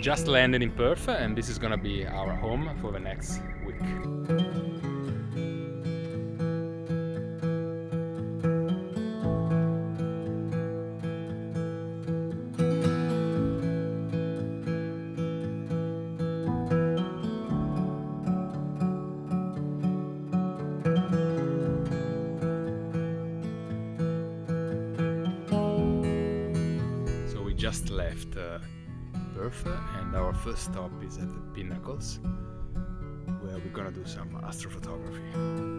just landed in Perth, and this is gonna be our home for the next week. So we just left Perth, and our first stop is at the Pinnacles, where we're gonna do some astrophotography.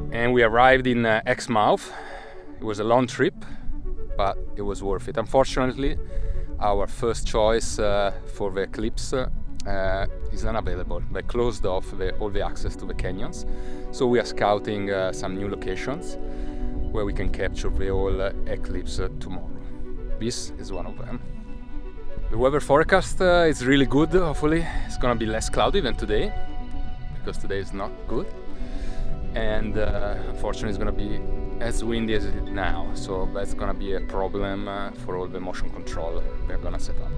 And we arrived in Exmouth. It was a long trip, but it was worth it. Unfortunately, our first choice for the Eclipse is unavailable. They closed off all the access to the canyons. So we are scouting some new locations where we can capture the whole eclipse tomorrow. This is one of them. The weather forecast is really good. Hopefully it's gonna be less cloudy than today, because today is not good. And unfortunately it's gonna be as windy as it is now, so that's gonna be a problem for all the motion control we're gonna set up.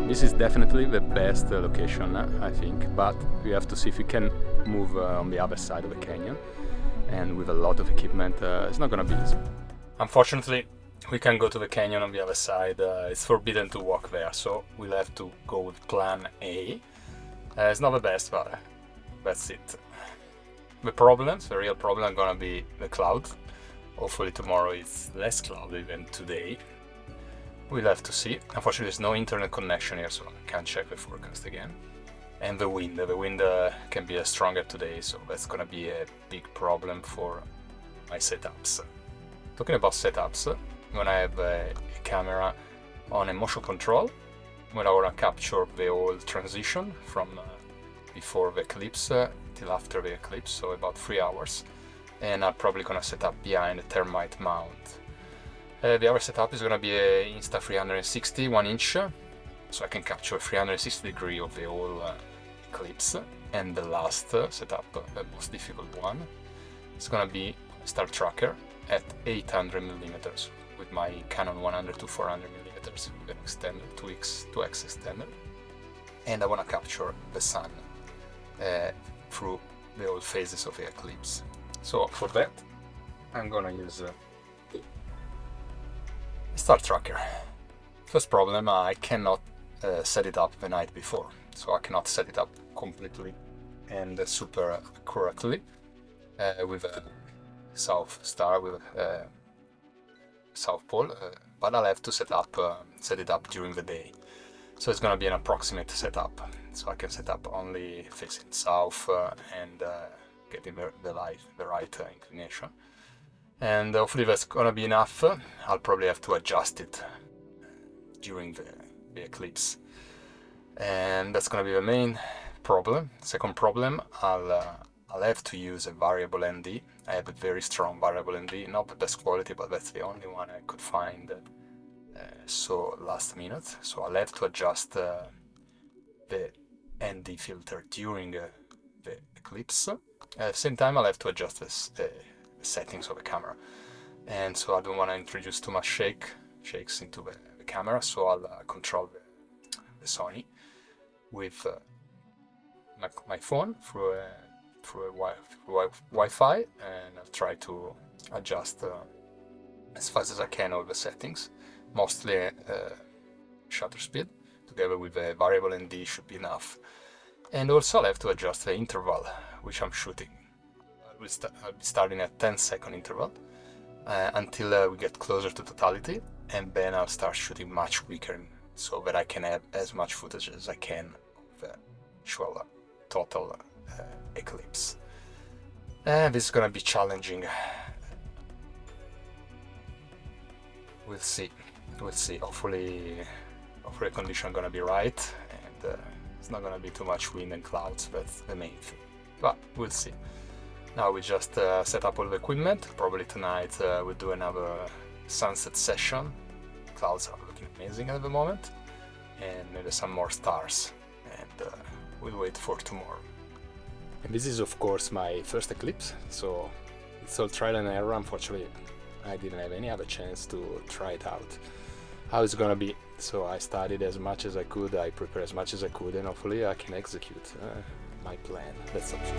This is definitely the best location, I think, but we have to see if we can move on the other side of the canyon, and with a lot of equipment it's not gonna be easy. Unfortunately, we can go to the canyon on the other side. It's forbidden to walk there, so we'll have to go with plan A. It's not the best, but that's it. The real problem are gonna be the clouds. Hopefully tomorrow it's less cloudy than today. We'll have to see. Unfortunately there's no internet connection here, so I can't check the forecast again. And the wind can be stronger today, so that's gonna be a big problem for my setups. Talking about setups, when I have a camera on a motion control, when I want to capture the whole transition from before the eclipse till after the eclipse, so about 3 hours, and I'm probably gonna set up behind a thermite mount. The other setup is gonna be a Insta360 1-inch, so I can capture 360 degrees of the whole eclipse. And the last setup, the most difficult one, is gonna be Star Tracker at 800mm with my Canon 100 to 400mm with an extender, 2x extender, and I want to capture the sun through the whole phases of the eclipse. So for that, I'm gonna use a Star Tracker. First problem, I cannot set it up the night before, so I cannot set it up completely and super accurately with a South Star, with South Pole, but I'll have to set it up during the day. So it's gonna be an approximate setup, so I can set up only facing south and getting the right inclination. And hopefully that's gonna be enough. I'll probably have to adjust it during the eclipse, and that's gonna be the main problem. Second problem, I'll have to use a variable ND. I have a very strong variable ND, not the best quality, but that's the only one I could find so last minute. So I'll have to adjust the ND filter during the eclipse. At the same time, I'll have to adjust the settings of the camera. And so I don't want to introduce too much shakes into the camera, so I'll control the Sony with my phone through through Wi-Fi, and I'll try to adjust as fast as I can all the settings, mostly shutter speed, together with a variable ND should be enough. And also I'll have to adjust the interval which I'm shooting. I'll be starting at 10-second interval until we get closer to totality, and then I'll start shooting much quicker so that I can have as much footage as I can of the actual total eclipse. And this is gonna be challenging. We'll see. Hopefully the condition gonna be right, and it's not gonna be too much wind and clouds. That's the main thing. But we'll see. Now we just set up all the equipment. Probably tonight we'll do another sunset session. Clouds are looking amazing at the moment, and maybe some more stars. And we'll wait for tomorrow. And this is of course my first eclipse, so it's all trial and error. Unfortunately, I didn't have any other chance to try it out, how it's gonna be. So I studied as much as I could, I prepared as much as I could, and hopefully I can execute my plan. Let's hope so.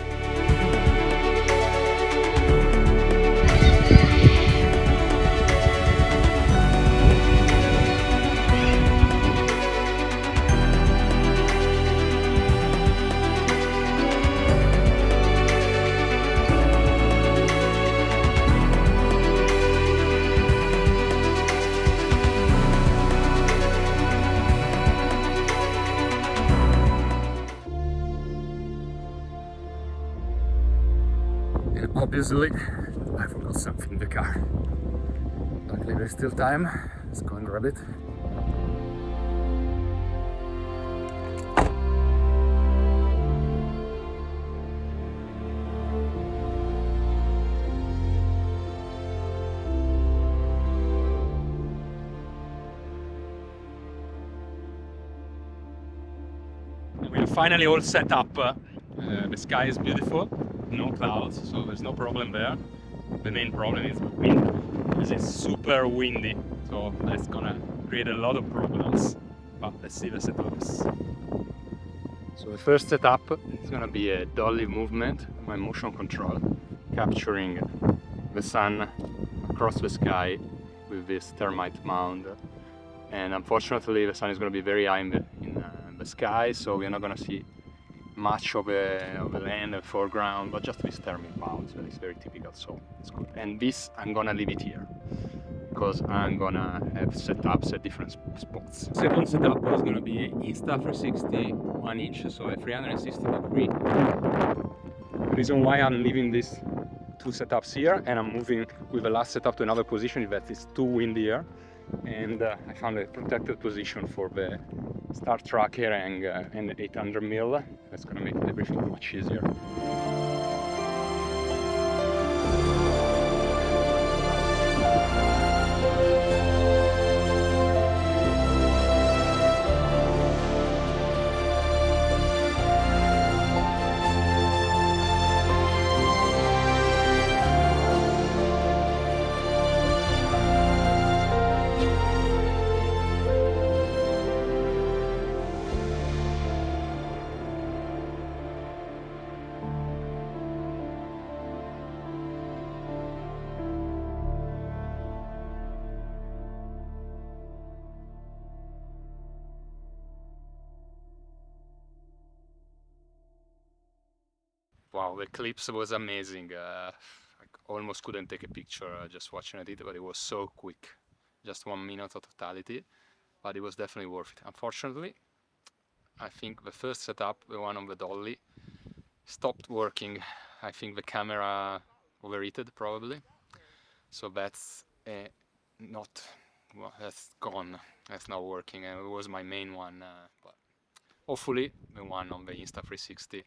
And obviously, I forgot something in the car. Luckily there's still time. Let's go and grab it. We're finally all set up. The sky is beautiful. No clouds, so there's no problem there. The main problem is the wind, because it's super windy, so that's gonna create a lot of problems. But let's see the setups. So the first setup is gonna be a dolly movement, my motion control, capturing the sun across the sky with this thermite mound. And unfortunately, the sun is gonna be very high in the sky, so we're not gonna see much of the land and foreground, but just with thermite mounds. That is very typical, so it's good. And this, I'm gonna leave it here because I'm gonna have setups at different spots. Second setup was gonna be Insta360 1-inch, so a 360-degree. Reason why I'm leaving these two setups here and I'm moving with the last setup to another position is that it's too windy here, and I found a protected position for the star tracker and 800mm. That's gonna make everything much easier. Wow, the eclipse was amazing. I almost couldn't take a picture just watching it, but it was so quick. Just 1 minute of totality, but it was definitely worth it. Unfortunately, I think the first setup, the one on the dolly, stopped working. I think the camera overheated probably. So that's not, well, that's gone. That's not working, and it was my main one. But hopefully the one on the Insta360,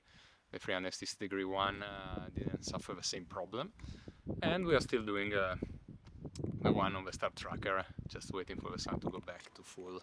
the 360-degree one, didn't suffer the same problem. And we are still doing the one on the star tracker, just waiting for the sun to go back to full